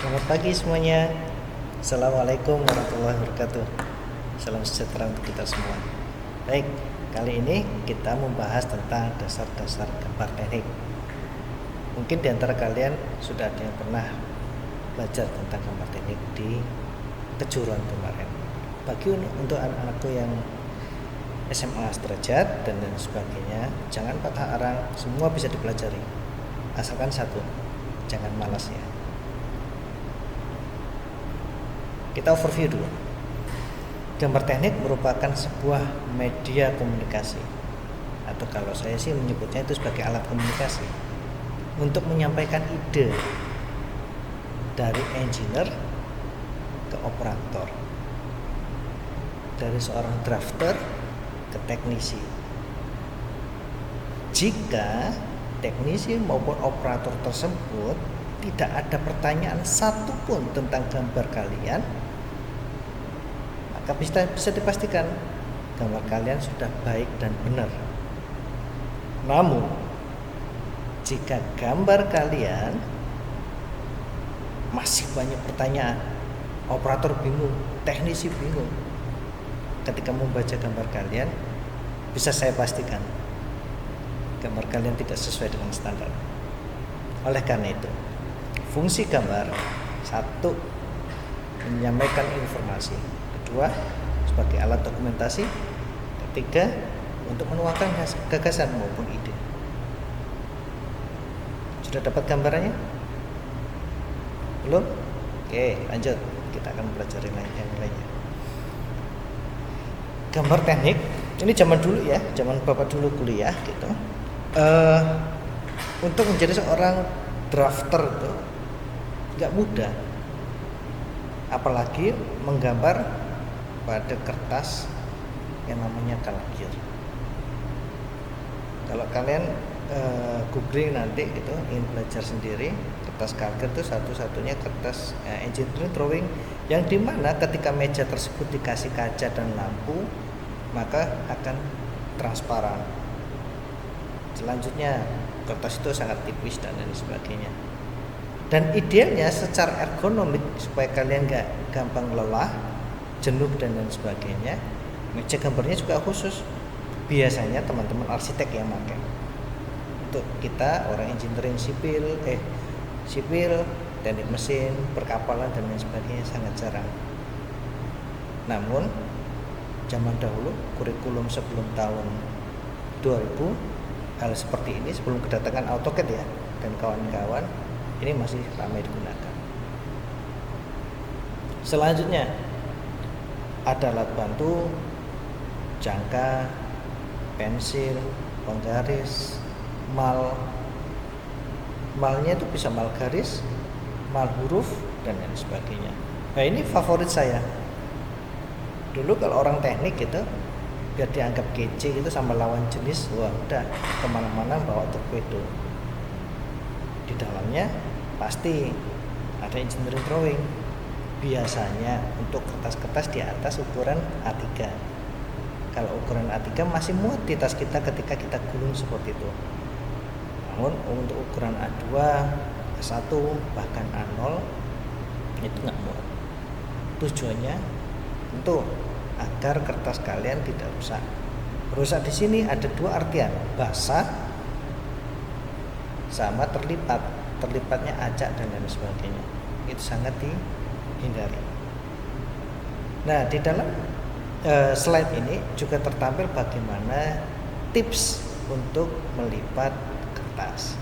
Selamat pagi semuanya. Assalamualaikum warahmatullahi wabarakatuh. Salam sejahtera untuk kita semua. Baik, kali ini kita membahas tentang dasar-dasar gambar teknik. Mungkin di antara kalian sudah ada yang pernah belajar tentang gambar teknik di kejuruan kemarin. Bagi untuk anak-anakku yang SMA sederajat dan lain sebagainya, jangan patah arang, semua bisa dipelajari. Asalkan satu, jangan malas ya. Kita overview dulu. Gambar teknik merupakan sebuah media komunikasi, atau kalau saya sih menyebutnya itu sebagai alat komunikasi untuk menyampaikan ide dari engineer ke operator, dari seorang drafter ke teknisi. Jika teknisi maupun operator tersebut tidak ada pertanyaan satupun tentang gambar kalian, maka bisa dipastikan gambar kalian sudah baik dan benar. Namun, jika gambar kalian masih banyak pertanyaan, operator bingung, teknisi bingung ketika membaca gambar kalian, bisa saya pastikan gambar kalian tidak sesuai dengan standar. Oleh karena itu, fungsi gambar, satu, menyampaikan informasi, kedua, sebagai alat dokumentasi, ketiga, untuk menuangkan gagasan maupun ide. Sudah dapat gambarannya? Belum? Oke, lanjut. Kita akan pelajari yang lainnya. Gambar teknik, ini zaman dulu ya, zaman bapak dulu kuliah gitu. Untuk menjadi seorang drafter itu nggak mudah, apalagi menggambar pada kertas yang namanya kalkir. Kalau kalian googling nanti itu ingin belajar sendiri, kertas kalkir itu satu-satunya kertas engineering drawing yang dimana ketika meja tersebut dikasih kaca dan lampu maka akan transparan. Selanjutnya kertas itu sangat tipis dan lain sebagainya. Dan idealnya secara ergonomik supaya kalian gak gampang lelah, jenuh dan lain sebagainya, meja gambarnya juga khusus. Biasanya teman-teman arsitek yang pakai. Untuk kita orang engineering sipil, teknik mesin, perkapalan dan lain sebagainya sangat jarang. Namun zaman dahulu kurikulum sebelum tahun 2000 hal seperti ini sebelum kedatangan AutoCAD ya dan kawan-kawan ini masih ramai digunakan. Selanjutnya ada alat bantu, jangka, pensil, penggaris, malnya itu bisa mal garis, mal huruf dan lain sebagainya. Nah ini favorit saya. Dulu kalau orang teknik gitu biar dianggap kece gitu sama lawan jenis, wah udah kemana-mana bawa torpedo. Di dalamnya pasti ada engineering drawing. Biasanya untuk kertas-kertas di atas ukuran A3. Kalau ukuran A3 masih muat di tas kita ketika kita gulung seperti itu. Namun untuk ukuran A2, A1 bahkan A0 itu nggak muat. Tujuannya tentu agar kertas kalian tidak rusak. Rusak di sini ada dua artian, basah sama terlipat. Terlipatnya acak dan lain sebagainya. Itu sangat dihindari. Nah, di dalam slide ini juga tertampil bagaimana tips untuk melipat kertas.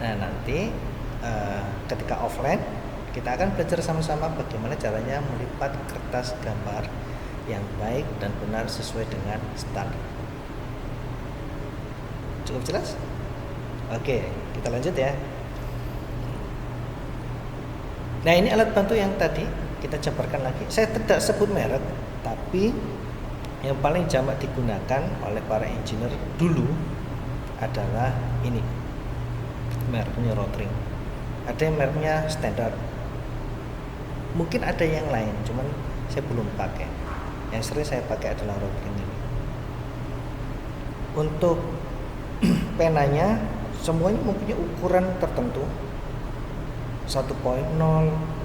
Nah, nanti ketika offline kita akan belajar sama-sama bagaimana caranya melipat kertas gambar yang baik dan benar sesuai dengan standar. Cukup jelas? Oke, kita lanjut ya. Nah, ini alat bantu yang tadi kita jabarkan lagi. Saya tidak sebut merek, tapi yang paling jamak digunakan oleh para engineer dulu adalah ini. Mereknya Rotring. Ada yang mereknya standar. Mungkin ada yang lain, cuman saya belum pakai. Yang sering saya pakai adalah Rotring ini. Untuk penanya semuanya mempunyai ukuran tertentu. 1.0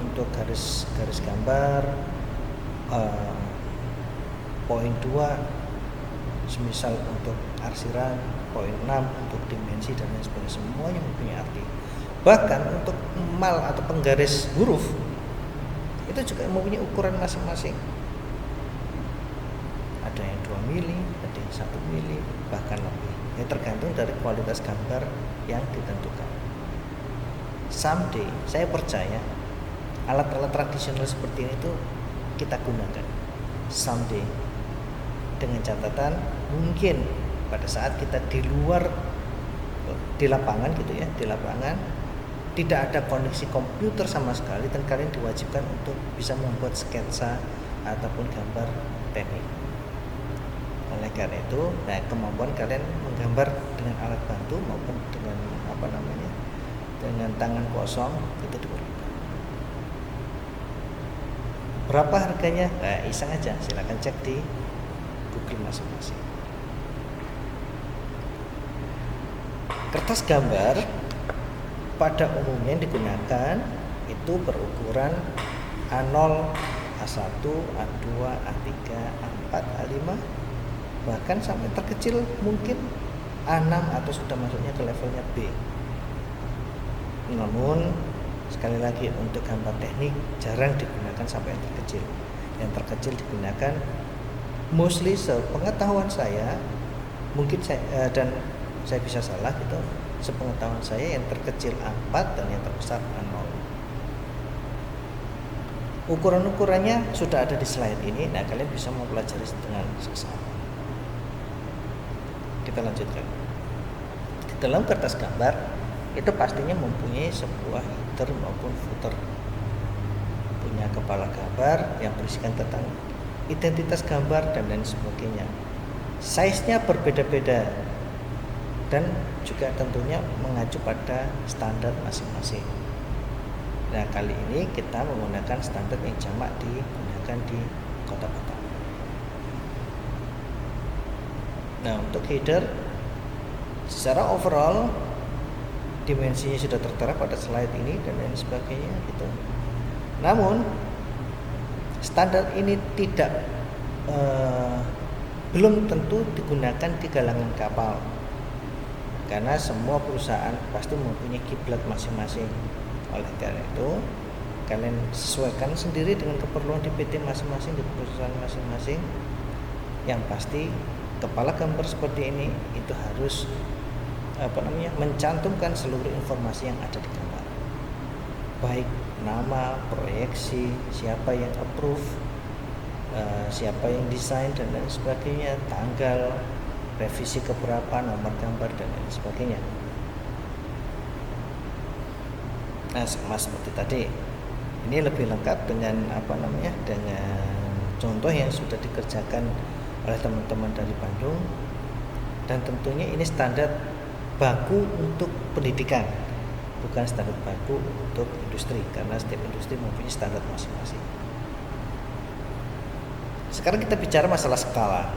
untuk garis gambar, poin 2 semisal untuk arsiran, poin 6 untuk dimensi dan lain sebagainya, semuanya mempunyai arti. Bahkan untuk emal atau penggaris huruf itu juga mempunyai ukuran masing-masing. Ada yang 2 mili, ada yang 1 mili, bahkan lebih. Ya tergantung dari kualitas gambar yang ditentukan. Someday saya percaya alat-alat tradisional seperti ini tuh kita gunakan. Someday, dengan catatan mungkin pada saat kita di luar, di lapangan gitu ya, di lapangan tidak ada koneksi komputer sama sekali dan kalian diwajibkan untuk bisa membuat sketsa ataupun gambar teknik. Oleh karena itu, kemampuan kalian menggambar dengan alat bantu maupun dengan dengan tangan kosong itu diperlukan. Berapa harganya? Iseng aja, silakan cek di Google masing-masing. Kertas gambar pada umumnya digunakan itu berukuran A0, A1, A2, A3, A4, A5, bahkan sampai terkecil mungkin A6 atau sudah masuknya ke levelnya B. Namun sekali lagi untuk gambar teknik jarang digunakan sampai yang terkecil. Yang terkecil digunakan mostly sepengetahuan saya, mungkin saya bisa salah gitu. Sepengetahuan saya yang terkecil A4 dan yang terbesar A0. Ukuran-ukurannya sudah ada di slide ini. Nah, kalian bisa mempelajari dengan seksama. Kita lanjutkan. Di dalam kertas gambar itu pastinya mempunyai sebuah header maupun footer. Punya kepala gambar yang berisikan tentang identitas gambar dan lain sebagainya. Size-nya berbeda-beda dan juga tentunya mengacu pada standar masing-masing. Nah, kali ini kita menggunakan standar yang jamak digunakan di kota-kota. Nah, untuk header secara overall dimensinya sudah tertera pada slide ini dan lain sebagainya gitu. Namun standar ini belum tentu digunakan di galangan kapal, karena semua perusahaan pasti mempunyai kiblat masing-masing. Oleh karena itu kalian sesuaikan sendiri dengan keperluan di PT masing-masing, di perusahaan masing-masing. Yang pasti kepala gambar seperti ini itu harus mencantumkan seluruh informasi yang ada di gambar, baik nama, proyeksi, siapa yang approve, siapa yang desain dan lain sebagainya, tanggal, revisi keberapa, nomor gambar dan lain sebagainya. Nah, sama seperti tadi, ini lebih lengkap dengan dengan contoh yang sudah dikerjakan oleh teman-teman dari Bandung, dan tentunya ini standar baku untuk pendidikan, bukan standar baku untuk industri, karena setiap industri mempunyai standar masing-masing. Sekarang kita bicara masalah skala.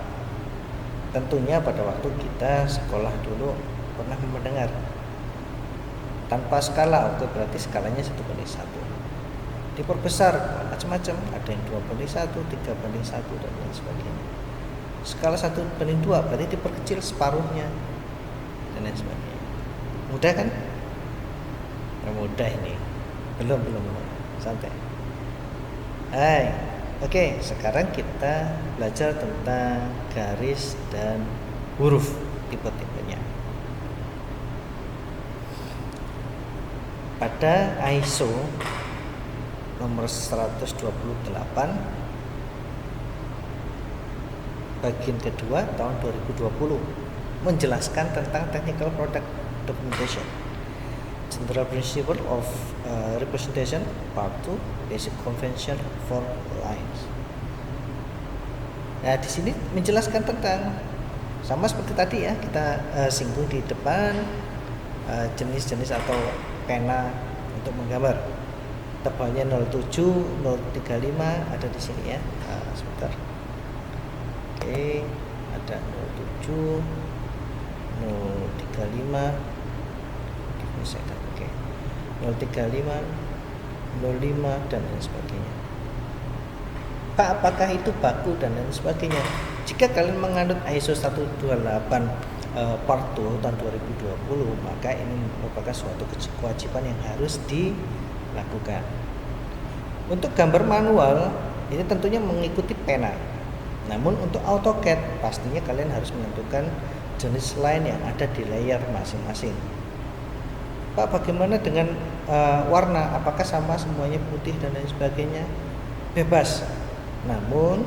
Tentunya pada waktu kita sekolah dulu pernah mendengar tanpa skala, oke, berarti skalanya 1:1. Diperbesar macam-macam, ada yang 2:1, 3:1 dan lain sebagainya. Skala 1:2 berarti diperkecil separuhnya dan lain sebagainya. Mudah kan? Mudah ini. Belum. Santai. Oke, sekarang kita belajar tentang garis dan huruf, tipe-tipenya. Pada ISO nomor 128 bagian kedua tahun 2020 menjelaskan tentang technical product documentation, General Principle of Representation Part 2, Basic Convention for Lines. Nah, di sini menjelaskan tentang sama seperti tadi ya, kita singgung di depan jenis-jenis atau pena untuk menggambar. Tebalnya 07, 035 ada di sini ya. Sebentar. Oke, ada 07, 035. Oke, 035, 05 dan lain sebagainya. Pak, apakah itu baku dan lain sebagainya? Jika kalian menganut ISO 128 Part 2 tahun 2020, maka ini merupakan suatu kewajiban yang harus dilakukan. Untuk gambar manual ini tentunya mengikuti pena. Namun untuk AutoCAD pastinya kalian harus menentukan jenis line yang ada di layer masing-masing. Pak, bagaimana dengan warna? Apakah sama semuanya putih dan lain sebagainya? Bebas. Namun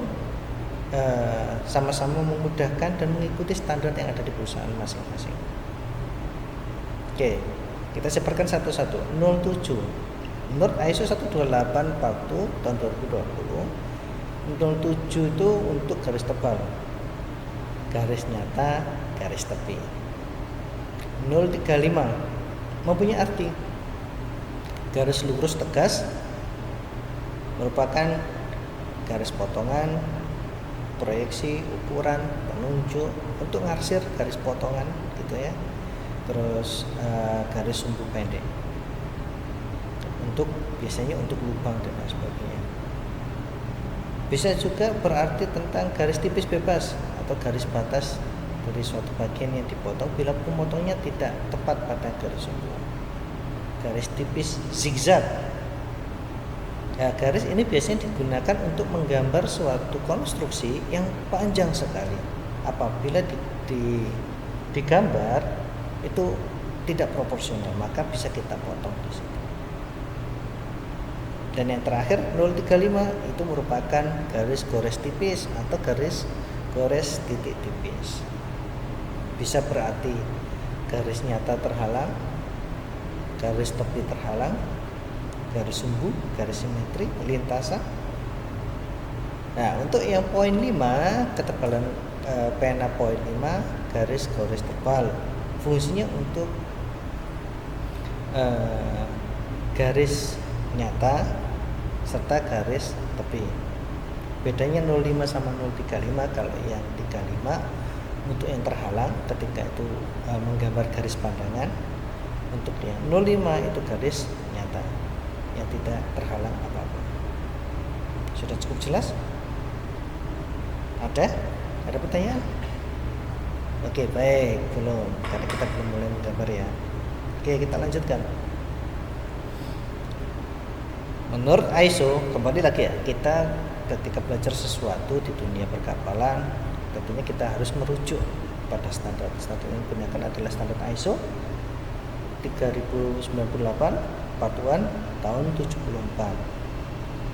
sama-sama memudahkan dan mengikuti standar yang ada di perusahaan masing-masing. Oke, kita sebarkan satu-satu. 07 menurut ISO 128 Part 2 tahun 2020, 07 itu untuk garis tebal, garis nyata, garis tepi. 035 mempunyai arti garis lurus tegas, merupakan garis potongan, proyeksi, ukuran, penunjuk untuk ngarsir garis potongan gitu ya. Terus garis sumbu pendek untuk biasanya untuk lubang dan lain sebagainya. Bisa juga berarti tentang garis tipis bebas atau garis batas dari suatu bagian yang dipotong bila pemotongnya tidak tepat pada garis sumbu. Garis tipis zigzag. Ya, garis ini biasanya digunakan untuk menggambar suatu konstruksi yang panjang sekali. Apabila digambar itu tidak proporsional, maka bisa kita potong di situ. Dan yang terakhir 035 itu merupakan garis gores tipis atau garis gores titik tipis. Bisa berarti garis nyata terhalang, garis tepi terhalang, garis sumbu, garis simetri, lintasan. Nah, untuk yang poin 5, ketebalan pena poin 5, garis gores tebal. Fungsinya untuk garis nyata serta garis tepi. Bedanya 05 sama 035. Kalau yang 35 untuk yang terhalang ketika itu menggambar garis pandangan. Untuk yang 05 itu garis nyata yang tidak terhalang apapun. Sudah cukup jelas? Ada pertanyaan? Oke, baik, belum, karena kita belum mulai menggambar ya. Oke, kita lanjutkan. Menurut ISO, kembali lagi ya, kita ketika belajar sesuatu di dunia perkapalan, tentunya kita harus merujuk pada standar. Standar yang digunakan adalah standar ISO 3098 Patuan tahun 74.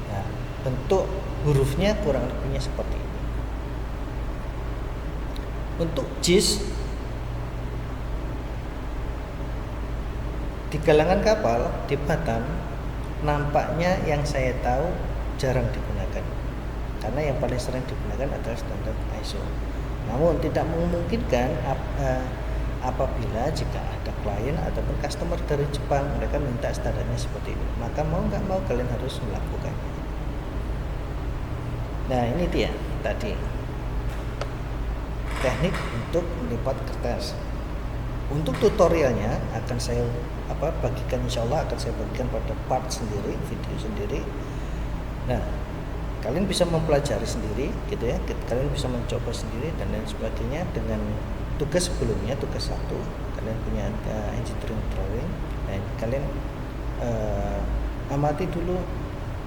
Nah, bentuk hurufnya kurang lebihnya seperti ini. Untuk JIS di kalangan kapal di Batam nampaknya yang saya tahu jarang digunakan, karena yang paling sering digunakan adalah standar ISO. Namun tidak memungkinkan apabila jika ada klien ataupun customer dari Jepang, mereka minta standarnya seperti ini, maka mau nggak mau kalian harus melakukannya. Nah, ini dia tadi teknik untuk melipat kertas. Untuk tutorialnya akan saya bagikan, insya Allah akan saya bagikan pada part sendiri, video sendiri. Nah, kalian bisa mempelajari sendiri gitu ya, kalian bisa mencoba sendiri dan lain sebagainya. Dengan tugas sebelumnya, tugas 1, kalian punya engineering drawing, dan kalian amati dulu,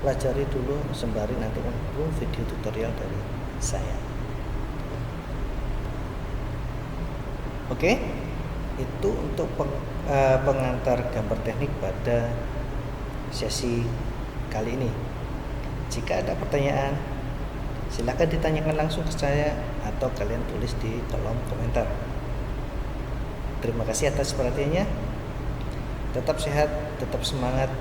pelajari dulu sembari nanti menunggu video tutorial dari saya. Oke, itu untuk pengantar gambar teknik pada sesi kali ini. Jika ada pertanyaan, silakan ditanyakan langsung ke saya atau kalian tulis di kolom komentar. Terima kasih atas perhatiannya. Tetap sehat, tetap semangat.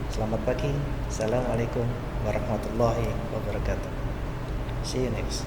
Selamat pagi. Assalamualaikum warahmatullahi wabarakatuh. See you next.